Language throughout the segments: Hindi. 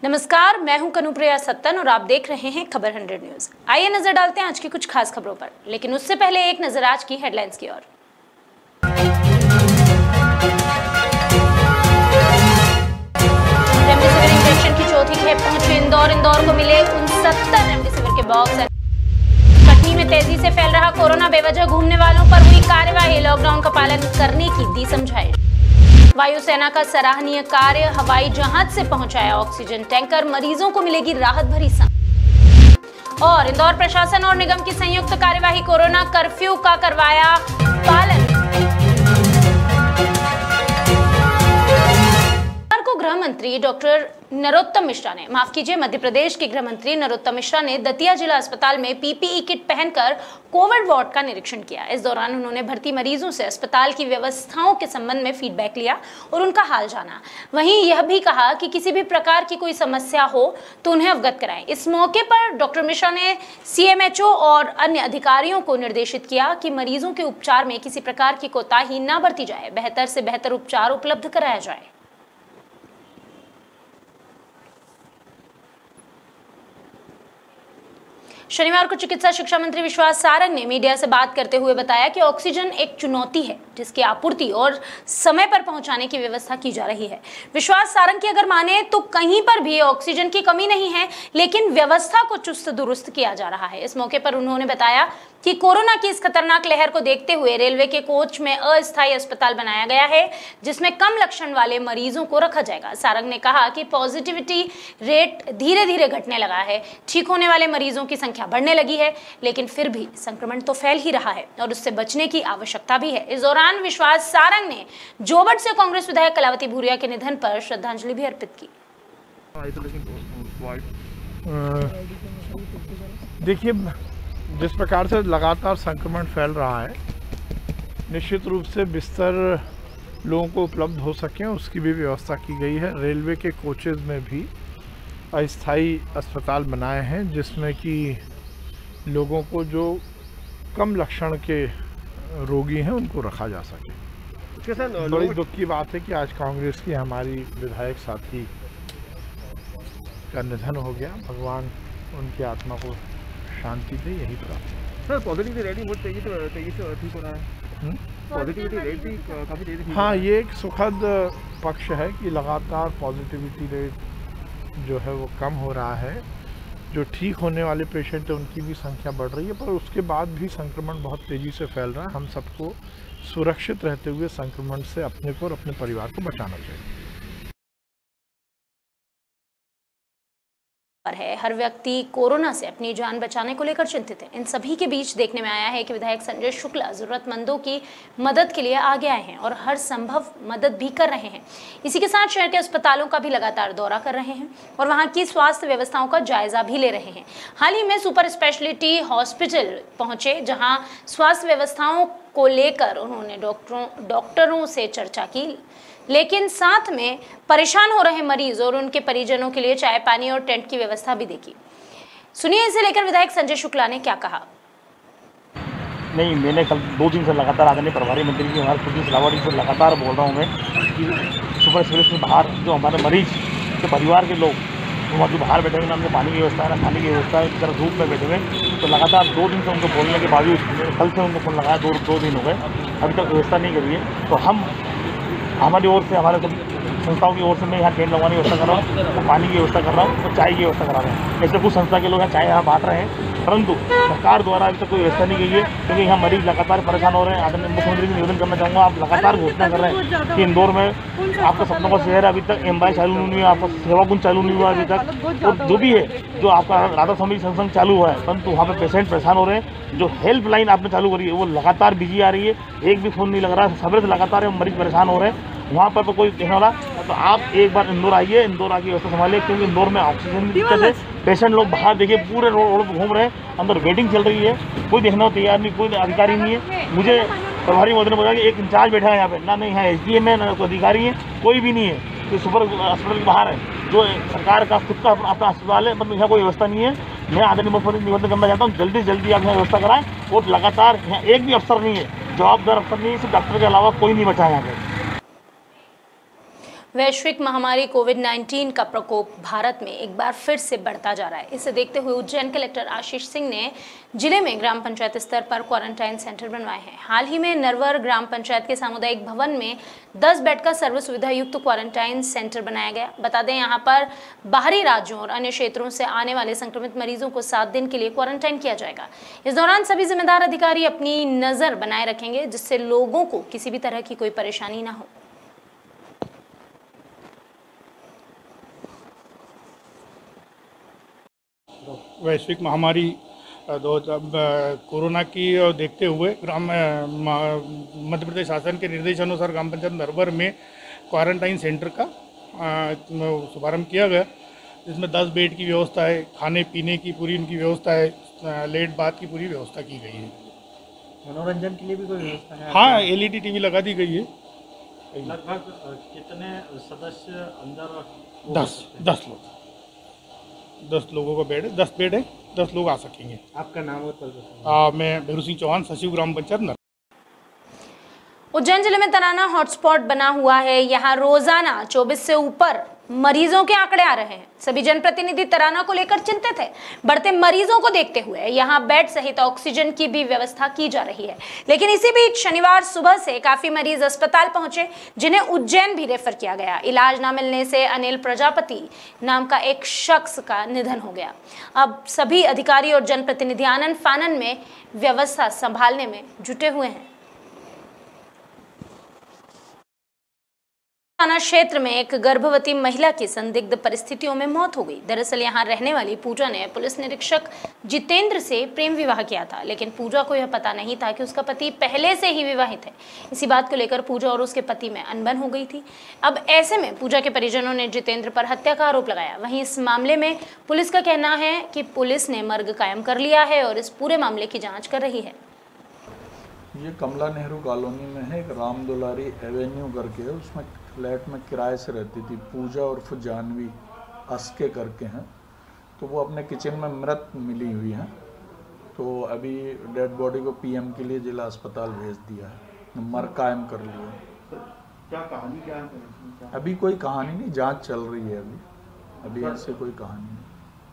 नमस्कार, मैं हूं कनुप्रिया सत्तन और आप देख रहे हैं खबर 100 न्यूज। आइए नजर डालते हैं आज की कुछ खास खबरों पर, लेकिन उससे पहले एक नजर आज की हेडलाइंस की ओर। रेमडेसिविर इंजेक्शन की चौथी खेप पहुंचे इंदौर को मिले 69 रेमडेसिविर के बॉक्स। कटनी में तेजी से फैल रहा कोरोना, बेवजह घूमने वालों पर हुई कार्रवाई, लॉकडाउन का पालन करने की दी समझाइश। वायुसेना का सराहनीय कार्य, हवाई जहाज से पहुंचाया ऑक्सीजन टैंकर, मरीजों को मिलेगी राहत भरी सांस। और इंदौर प्रशासन और निगम की संयुक्त कार्यवाही, कोरोना कर्फ्यू का करवाया पालन। गृह मंत्री मध्य प्रदेश के गृह मंत्री नरोत्तम मिश्रा ने दतिया जिला अस्पताल में पीपीई किट पहनकर कोविड वार्ड का निरीक्षण किया। इस दौरान उन्होंने भर्ती मरीजों से अस्पताल की व्यवस्थाओं के संबंध में फीडबैक लिया और उनका हाल जाना। वहीं यह भी कहा कि किसी भी प्रकार की कोई समस्या हो तो उन्हें अवगत कराएं। इस मौके पर डॉक्टर मिश्रा ने सीएमएचओ और अन्य अधिकारियों को निर्देशित किया कि मरीजों के उपचार में किसी प्रकार की कोताही न बरती जाए, बेहतर से बेहतर उपचार उपलब्ध कराया जाए। शनिवार को चिकित्सा शिक्षा मंत्री विश्वास सारंग ने मीडिया से बात करते हुए बताया कि ऑक्सीजन एक चुनौती है जिसकी आपूर्ति और समय पर पहुंचाने की व्यवस्था की जा रही है। विश्वास सारंग की अगर माने तो कहीं पर भी ऑक्सीजन की कमी नहीं है, लेकिन व्यवस्था को चुस्त दुरुस्त किया जा रहा है। इस मौके पर उन्होंने बताया कि कोरोना की इस खतरनाक लहर को देखते हुए रेलवे के कोच में अस्थायी अस्पताल बनाया गया है, जिसमें कम लक्षण वाले मरीजों को रखा जाएगा। सारंग ने कहा कि पॉजिटिविटी रेट धीरे धीरे घटने लगा है, ठीक होने वाले मरीजों की संख्या बढ़ने लगी है, लेकिन फिर भी संक्रमण तो फैल ही रहा है और उससे बचने की आवश्यकता भी है। इस दौरान विश्वास सारंग ने जोबट से कांग्रेस विधायक कलावती भूरिया के निधन पर श्रद्धांजलि भी अर्पित की। देखिए, जिस प्रकार से लगातार संक्रमण फैल रहा है, निश्चित रूप से बिस्तर लोगों को उपलब्ध हो सकें उसकी भी व्यवस्था की गई है। रेलवे के कोचेज़ में भी अस्थायी अस्पताल बनाए हैं जिसमें कि लोगों को जो कम लक्षण के रोगी हैं उनको रखा जा सके। बड़ी दुख की बात है कि आज कांग्रेस की हमारी विधायक साथी का निधन हो गया। भगवान उनकी आत्मा को शांति दे, यही प्रार्थना। सर, पॉजिटिविटी रेट भी बहुत तेजी से ठीक हो रहा है। पॉजिटिविटी रेट भी काफ़ी तेजी से। हाँ, ये एक सुखद पक्ष है कि लगातार पॉजिटिविटी रेट जो है वो कम हो रहा है। जो ठीक होने वाले पेशेंट हैं उनकी भी संख्या बढ़ रही है, पर उसके बाद भी संक्रमण बहुत तेज़ी से फैल रहा है। हम सबको सुरक्षित रहते हुए संक्रमण से अपने को और अपने परिवार को बचाना चाहिए। है हर व्यक्ति कोरोना से अपनी जान बचाने को लेकर चिंतित है। इन सभी के बीच देखने में आया है कि विधायक संजय शुक्ला जरूरतमंदों की मदद के लिए आगे आए हैं और हर संभव मदद भी कर रहे हैं। इसी के साथ शहर के अस्पतालों का भी लगातार दौरा कर रहे हैं और वहां की स्वास्थ्य व्यवस्थाओं का जायजा भी ले रहे हैं। हाल ही में सुपर स्पेशलिटी हॉस्पिटल पहुंचे, जहां स्वास्थ्य व्यवस्थाओं को लेकर उन्होंने डॉक्टरों से चर्चा की, लेकिन साथ में परेशान हो रहे मरीज और उनके परिजनों के लिए चाय पानी और टेंट की व्यवस्था भी देखी। सुनिए इसे लेकर विधायक संजय शुक्ला ने क्या कहा। नहीं, मैंने कल 2 दिन से लगातार आदरणीय प्रभारी मंत्री जी हमारे सुधीर सिलावटी से लगातार बोल रहा हूँ मैं कि सुपर स्पेशलिस्ट में बाहर जो हमारे मरीज के परिवार के लोग वहाँ जो बाहर बैठे हुए ना, उनके पानी की व्यवस्था है, ना खाने की व्यवस्था है, इस तरह धूप में बैठे हुए, तो लगातार 2 दिन से उनको बोलने के बावजूद कल से उनको फोन लगाया, 2 दिन हो गए, अभी तक व्यवस्था नहीं करी है। तो हम हमारी ओर से, हमारे संस्थाओं की ओर से मैं यहाँ टेंट लगवाने की व्यवस्था कर रहा हूँ, तो पानी की व्यवस्था कर रहा हूँ, तो चाय की व्यवस्था करा रहे हैं। ऐसे कुछ संस्था के लोग यहाँ चाय यहाँ बांट रहे हैं, परंतु सरकार द्वारा अभी तक कोई व्यवस्था नहीं की है, क्योंकि यहाँ मरीज लगातार परेशान हो रहे हैं। आदरणीय मुख्यमंत्री से निवेदन करना चाहूँगा, आप लगातार घोषणा कर रहे हैं कि इंदौर में आपका सपनों का शहर, अभी तक एमबाई चालू नहीं हुआ, आपका सेवा कुंज चालू नहीं हुआ अभी तक, और जो भी है, जो आपका राधा स्वामी सत्संग चालू हुआ है, परंतु वहाँ पे पेशेंट परेशान हो रहे हैं। जो हेल्पलाइन आपने चालू करी है वो लगातार बिजी आ रही है, एक भी फ़ोन नहीं लग रहा है, सवेरे से लगातार मरीज परेशान हो रहे हैं। वहाँ पर तो कोई देखने वाला, तो आप एक बार इंदौर आइए, इंदौर आके व्यवस्था संभालिए, क्योंकि इंदौर में ऑक्सीजन की दिक्कत है। पेशेंट लोग बाहर देखिए पूरे रोड पर घूम रहे हैं, अंदर वेटिंग चल रही है, कोई देखना को तैयार नहीं, कोई अधिकारी नहीं है। मुझे प्रभारी महोदय ने बताया कि एक इंचार्ज बैठा है यहाँ पे, ना नहीं यहाँ SDM है, ना कोई अधिकारी है, कोई भी नहीं है। तो सुपर अस्पताल के बाहर है, जो सरकार का खुद का अपना अस्पताल है, मतलब यहाँ कोई व्यवस्था नहीं है। मैं आदरणीय मुख्यमंत्री निवेदन करना चाहता हूँ, जल्दी से जल्दी आप यहाँ व्यवस्था कराएं। और लगातार यहाँ एक भी अफसर नहीं है, जवाबदार अफसर नहीं है, सिर्फ डॉक्टर के अलावा कोई नहीं बचा है यहाँ पे। वैश्विक महामारी कोविड-19 का प्रकोप भारत में एक बार फिर से बढ़ता जा रहा है। इसे देखते हुए उज्जैन कलेक्टर आशीष सिंह ने जिले में ग्राम पंचायत स्तर पर क्वारंटाइन सेंटर बनवाए हैं। हाल ही में नरवर ग्राम पंचायत के सामुदायिक भवन में 10 बेड का सर्व सुविधा युक्त क्वारंटाइन सेंटर बनाया गया। बता दें, यहाँ पर बाहरी राज्यों और अन्य क्षेत्रों से आने वाले संक्रमित मरीजों को 7 दिन के लिए क्वारंटाइन किया जाएगा। इस दौरान सभी जिम्मेदार अधिकारी अपनी नजर बनाए रखेंगे, जिससे लोगों को किसी भी तरह की कोई परेशानी ना हो। वैश्विक महामारी कोरोना की देखते हुए मध्य प्रदेश शासन के निर्देशानुसार ग्राम पंचायत नरवर में क्वारंटाइन सेंटर का शुभारंभ किया गया, जिसमें 10 बेड की व्यवस्था है, खाने पीने की पूरी उनकी व्यवस्था है, लेट बाथ की पूरी व्यवस्था की गई है। मनोरंजन के लिए भी कोई व्यवस्था है? हाँ, LED टीवी लगा दी गई है। लगभग कितने सदस्य अंदर? 10 लोग, 10 लोगों का बेड है, 10 बेड है, 10 लोग आ सकेंगे। आपका नाम और मैं भैरू सिंह चौहान, सचिव ग्राम पंचायत नरवर। उज्जैन जिले में तराना हॉटस्पॉट बना हुआ है। यहाँ रोजाना 24 से ऊपर मरीजों के आंकड़े आ रहे हैं। सभी जनप्रतिनिधि तराना को लेकर चिंतित है। बढ़ते मरीजों को देखते हुए यहाँ बेड सहित ऑक्सीजन की भी व्यवस्था की जा रही है। लेकिन इसी बीच शनिवार सुबह से काफी मरीज अस्पताल पहुंचे, जिन्हें उज्जैन भी रेफर किया गया। इलाज न मिलने से अनिल प्रजापति नाम का एक शख्स का निधन हो गया। अब सभी अधिकारी और जनप्रतिनिधि आनन फानन में व्यवस्था संभालने में जुटे हुए हैं। थाना क्षेत्र में एक गर्भवती महिला की संदिग्ध परिस्थितियों में मौत हो गई। दरअसल यहां रहने वाली पूजा ने पुलिस निरीक्षक जितेंद्र से प्रेम विवाह किया था, लेकिन पूजा को यह पता नहीं था कि उसका पति पहले से ही विवाहित है। इसी बात को लेकर पूजा और उसके पति में अनबन हो गई थी। अब ऐसे में पूजा के परिजनों ने जितेंद्र पर हत्या का आरोप लगाया। वहीं इस मामले में पुलिस का कहना है कि पुलिस ने मर्ग कायम कर लिया है और इस पूरे मामले की जाँच कर रही है। ये कमला नेहरू कॉलोनी में है, एक राम दुलारी एवेन्यू करके है, उसमें फ्लैट में किराए से रहती थी पूजा और फिर जानवी अस्के करके हैं। तो वो अपने किचन में मृत मिली हुई हैं। तो अभी डेड बॉडी को PM के लिए जिला अस्पताल भेज दिया है, मर्ग कायम कर लिया। क्या कहानी क्या है? अभी कोई कहानी नहीं, जांच चल रही है अभी ऐसे कोई कहानी नहीं।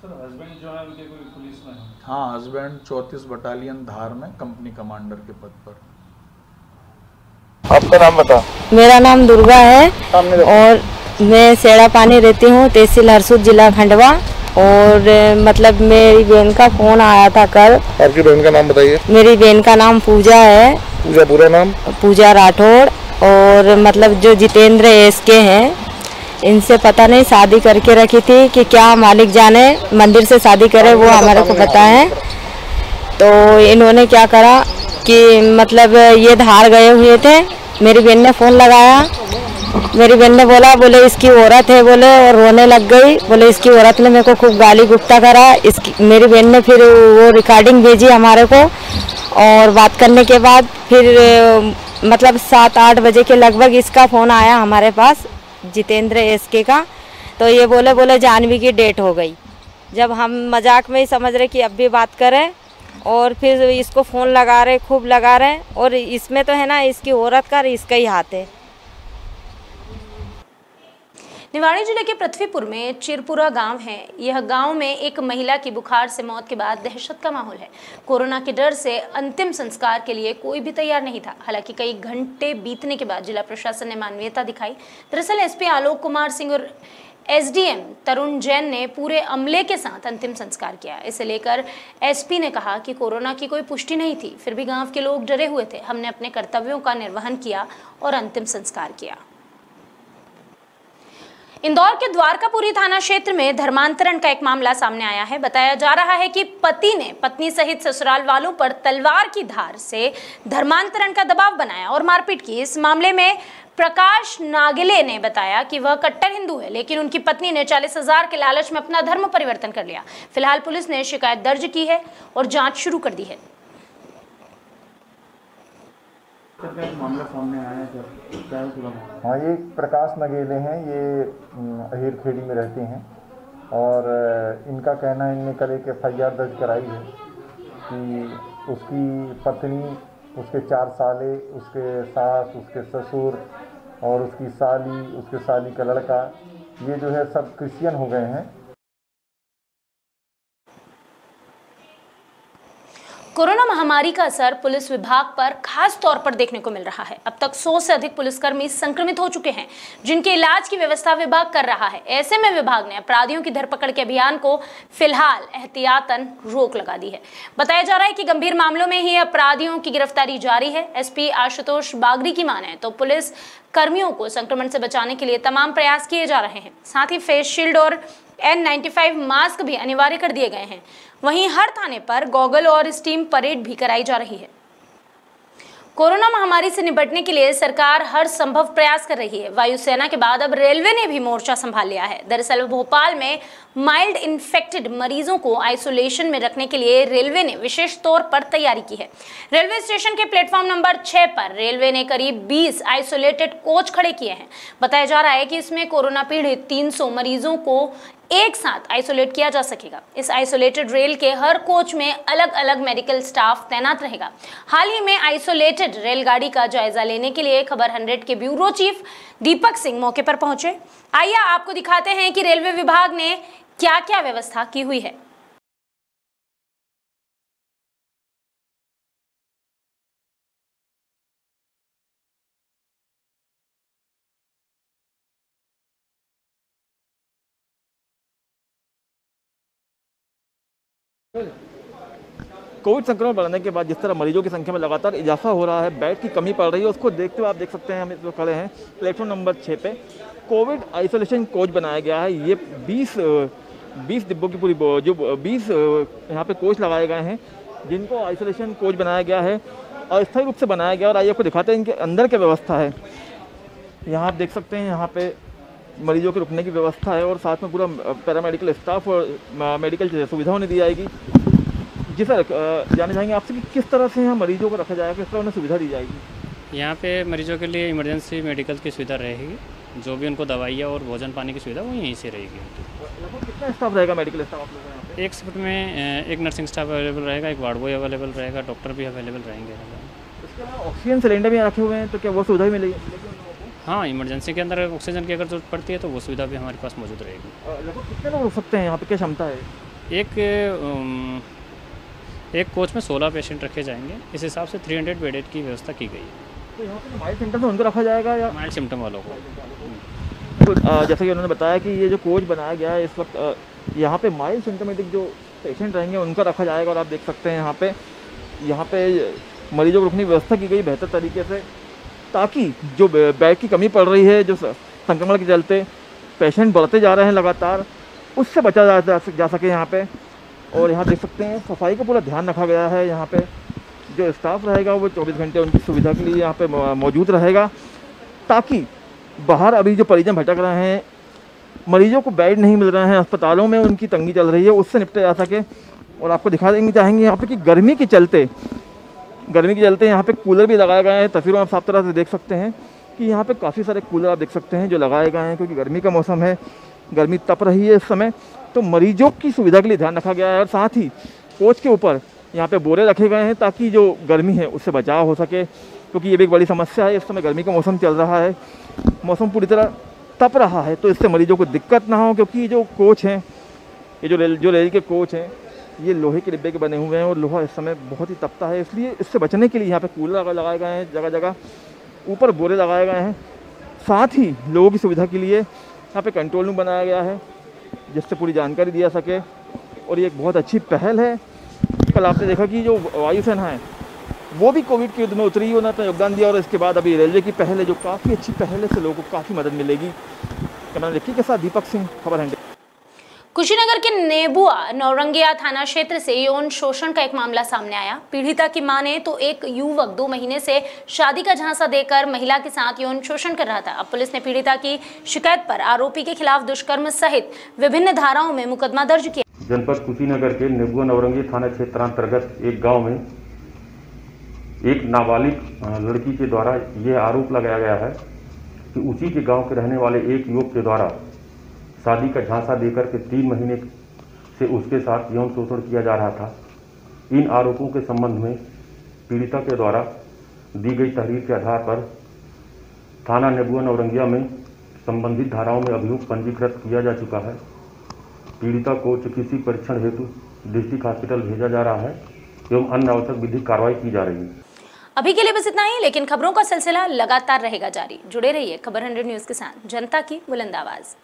सर, हस्बैंड जो है उनके कोई पुलिस में है? हाँ, हस्बैंड 34 बटालियन धार में कंपनी कमांडर के पद पर। आपका नाम बता। मेरा नाम दुर्गा है और मैं सेड़ा पानी रहती हूँ, तहसील हरसूद, जिला खंडवा। और मतलब मेरी बहन का फोन आया था कल। आपकी बहन का नाम बताइए। मेरी बहन का नाम पूजा है। पूजा पूरा नाम? पूजा राठौड़। और मतलब जो जितेंद्र SK हैं, इनसे पता नहीं शादी करके रखी थी कि क्या मालिक जाने, मंदिर से शादी करे वो हमारे को पता है। तो इन्होंने क्या करा कि मतलब ये धार गए हुए थे। मेरी बहन ने फ़ोन लगाया, मेरी बहन ने बोले इसकी औरत है बोले, और रोने लग गई। बोले इसकी औरत ने मेरे को खूब गाली गुप्ता करा। इसकी मेरी बहन ने फिर वो रिकॉर्डिंग भेजी हमारे को, और बात करने के बाद फिर मतलब 7-8 बजे के लगभग इसका फ़ोन आया हमारे पास, जितेंद्र SK का। तो ये बोले जानवी की डेट हो गई। जब हम मजाक में ही समझ रहे कि अब भी बात करें, और फिर इसको फ़ोन लगा रहे, खूब लगा रहे। और इसमें तो है ना, इसकी औरत का इसका ही हाथ है। निवाड़ी जिले के पृथ्वीपुर में चिरपुरा गांव है। यह गांव में एक महिला की बुखार से मौत के बाद दहशत का माहौल है। कोरोना के डर से अंतिम संस्कार के लिए कोई भी तैयार नहीं था। हालांकि कई घंटे बीतने के बाद जिला प्रशासन ने मानवीयता दिखाई। दरअसल SP आलोक कुमार सिंह और SDM तरुण जैन ने पूरे अमले के साथ अंतिम संस्कार किया। इसे लेकर SP ने कहा कि कोरोना की कोई पुष्टि नहीं थी, फिर भी गांव के लोग डरे हुए थे। हमने अपने कर्तव्यों का निर्वहन किया और अंतिम संस्कार किया। इंदौर के द्वारकापुरी थाना क्षेत्र में धर्मांतरण का एक मामला सामने आया है। बताया जा रहा है कि पति ने पत्नी सहित ससुराल वालों पर तलवार की धार से धर्मांतरण का दबाव बनाया और मारपीट की। इस मामले में प्रकाश नागिले ने बताया कि वह कट्टर हिंदू है, लेकिन उनकी पत्नी ने 40,000 के लालच में अपना धर्म परिवर्तन कर लिया। फिलहाल पुलिस ने शिकायत दर्ज की है और जांच शुरू कर दी है। मामला सामने आया है सर? हाँ, ये प्रकाश नगेले हैं, ये अहिर खेड़ी में रहते हैं। और इनका कहना है, इनने कल एक FIR दर्ज कराई है कि उसकी पत्नी, उसके 4 साले, उसके सास, उसके ससुर और उसकी साली, उसके साली का लड़का, ये जो है सब क्रिश्चियन हो गए हैं। कोरोना महामारी का असर पुलिस विभाग पर खास तौर पर देखने को मिल रहा है। अब तक 100 से अधिक पुलिसकर्मी संक्रमित हो चुके हैं, जिनके इलाज की व्यवस्था विभाग कर रहा है। ऐसे में विभाग ने अपराधियों की धरपकड़ के अभियान को फिलहाल एहतियातन रोक लगा दी है। बताया जा रहा है कि गंभीर मामलों में ही अपराधियों की गिरफ्तारी जारी है। एसपी आशुतोष बागड़ी की माने तो पुलिस कर्मियों को संक्रमण से बचाने के लिए तमाम प्रयास किए जा रहे हैं। साथ ही फेस शील्ड और N95 मास्क भी अनिवार्य कर दिए गए हैं। वहीं हर थाने पर गॉगल और स्टीम परेड भी कराई जा रही है। कोरोना महामारी से निपटने के लिए सरकार हर संभव प्रयास कर रही है। वायुसेना के बाद अब रेलवे ने भी मोर्चा संभाल लिया है। दरअसल भोपाल में माइल्ड इन्फेक्टेड मरीजों को आइसोलेशन में रखने के लिए रेलवे ने विशेष तौर पर तैयारी की है। रेलवे स्टेशन के प्लेटफॉर्म नंबर 6 पर रेलवे ने करीब 20 आइसोलेटेड कोच खड़े किए हैं। बताया जा रहा है कि इसमें कोरोना पीड़ित 300 मरीजों को एक साथ आइसोलेट किया जा सकेगा। इस आइसोलेटेड रेल के हर कोच में अलग अलग मेडिकल स्टाफ तैनात रहेगा। हाल ही में आइसोलेटेड रेलगाड़ी का जायजा लेने के लिए खबर 100 के ब्यूरो चीफ दीपक सिंह मौके पर पहुंचे। आइए आपको दिखाते हैं कि रेलवे विभाग ने क्या क्या व्यवस्था की हुई है। कोविड संक्रमण बढ़ने के बाद जिस तरह मरीजों की संख्या में लगातार इजाफा हो रहा है, बेड की कमी पड़ रही है, उसको देखते हुए आप देख सकते हैं हम इस वक्त खड़े हैं प्लेटफॉर्म नंबर 6 पे। कोविड आइसोलेशन कोच बनाया गया है। ये 20 डिब्बों की पूरी जो 20 यहाँ पे कोच लगाए गए हैं, जिनको आइसोलेशन कोच बनाया गया है, अस्थायी रूप से बनाया गया। और आइए आपको दिखाते हैं इनके अंदर क्या व्यवस्था है। यहाँ आप देख सकते हैं, यहाँ पे मरीजों के रुकने की व्यवस्था है और साथ में पूरा पैरामेडिकल स्टाफ और मेडिकल सुविधा उन्हें दी जाएगी। जी सर, जानना चाहेंगे आपसे कि किस तरह से यहाँ मरीजों को रखा जाएगा, किस तरह उन्हें सुविधा दी जाएगी? यहाँ पे मरीजों के लिए इमरजेंसी मेडिकल की सुविधा रहेगी। जो भी उनको दवाइयाँ और भोजन पानी की सुविधा वो यहीं से रहेगी। कितना स्टाफ रहेगा मेडिकल स्टाफ आप लोगों का यहाँ पे? एक शिफ्ट में एक नर्सिंग स्टाफ अवेलेबल रहेगा, एक वार्ड बॉय अवेलेबल रहेगा, डॉक्टर भी अवेलेबल रहेंगे। इसके अलावा ऑक्सीजन सिलेंडर भी रखे हुए हैं, तो क्या वो सुविधा भी मिलेगी? हाँ, इमरजेंसी के अंदर ऑक्सीजन की अगर जरूरत पड़ती है तो वो सुविधा भी हमारे पास मौजूद रहेगी। लगभग कितने लोग रुक सकते हैं यहाँ पे, क्या क्षमता है? एक कोच में 16 पेशेंट रखे जाएंगे। इस हिसाब से 300 बेड की व्यवस्था की गई है। तो यहाँ पे माइल्ड सिम्टम में उनको रखा जाएगा या माइल्ड सिम्टम वालों को? तो जैसा कि उन्होंने बताया कि ये जो कोच बनाया गया है, इस वक्त यहाँ पे माइल्ड सिम्टोमेटिक जो पेशेंट रहेंगे उनका रखा जाएगा। और आप देख सकते हैं यहाँ पे मरीजों को रुकने की व्यवस्था की गई बेहतर तरीके से, ताकि जो बेड की कमी पड़ रही है, जो संक्रमण के चलते पेशेंट बढ़ते जा रहे हैं लगातार, उससे बचा जा सके यहाँ पे। और यहाँ देख सकते हैं सफाई का पूरा ध्यान रखा गया है। यहाँ पे जो स्टाफ रहेगा वो 24 घंटे उनकी सुविधा के लिए यहाँ पे मौजूद रहेगा, ताकि बाहर अभी जो परिजन भटक रहे हैं, मरीजों को बेड नहीं मिल रहे हैं, अस्पतालों में उनकी तंगी चल रही है, उससे निपटा जा सके। और आपको दिखा देंगे चाहेंगे यहाँ पे कि गर्मी के चलते यहाँ पे कूलर भी लगाए गए हैं। तस्वीरों में आप साफ तरह से देख सकते हैं कि यहाँ पे काफ़ी सारे कूलर आप देख सकते हैं जो लगाए गए हैं, क्योंकि गर्मी का मौसम है, गर्मी तप रही है इस समय, तो मरीजों की सुविधा के लिए ध्यान रखा गया है। और साथ ही कोच के ऊपर यहाँ पे बोरे रखे गए हैं, ताकि जो गर्मी है उससे बचाव हो सके, क्योंकि ये भी एक बड़ी समस्या है। इस समय गर्मी का मौसम चल रहा है, मौसम पूरी तरह तप रहा है, तो इससे मरीजों को दिक्कत ना हो। क्योंकि जो कोच हैं, ये जो रेल के कोच हैं, ये लोहे के डिब्बे के बने हुए हैं और लोहा इस समय बहुत ही तपता है, इसलिए इससे बचने के लिए यहाँ पे कूलर लगाए गए हैं, जगह जगह ऊपर बोरे लगाए गए हैं। साथ ही लोगों की सुविधा के लिए यहाँ पे कंट्रोल रूम बनाया गया है, जिससे पूरी जानकारी दी जा सके। और ये एक बहुत अच्छी पहल है। कल आपने देखा कि जो वायुसेना है वो भी कोविड के युद्ध में उतरी, उन्होंने अपना योगदान दिया। और इसके बाद अभी रेलवे की पहल है, जो काफ़ी अच्छी पहल है, से लोगों को काफ़ी मदद मिलेगी। कैमरा लिखी के साथ दीपक सिंह, खबर 100। कुशीनगर के नेबुआ नौरंगिया थाना क्षेत्र से यौन शोषण का एक मामला सामने आया। पीड़िता की माने तो एक युवक 2 महीने से शादी का झांसा देकर महिला के साथ यौन शोषण कर रहा था। अब पुलिस ने पीड़िता की शिकायत पर आरोपी के खिलाफ दुष्कर्म सहित विभिन्न धाराओं में मुकदमा दर्ज किया। जनपद कुशीनगर के नेबुआ नौरंगिया थाना क्षेत्रांतर्गत एक गाँव में एक नाबालिग लड़की के द्वारा यह आरोप लगाया गया है कि उसी के गाँव के रहने वाले एक युवक के द्वारा शादी का झांसा देकर के 3 महीने से उसके साथ यौन शोषण किया जा रहा था। इन आरोपों के संबंध में पीड़िता के द्वारा दी गई तहरीर के आधार पर थाना नेबुआ नवरंगिया में संबंधित धाराओं में अभियोग पंजीकृत किया जा चुका है। पीड़िता को चिकित्सीय परीक्षण हेतु डिस्ट्रिक्ट हॉस्पिटल भेजा जा रहा है एवं अन्य आवश्यक विधिक कार्रवाई की जा रही है। अभी के लिए बस इतना ही, लेकिन खबरों का सिलसिला लगातार रहेगा जारी। जुड़े रहिए खबर 100 न्यूज के साथ, जनता की बुलंद आवाज।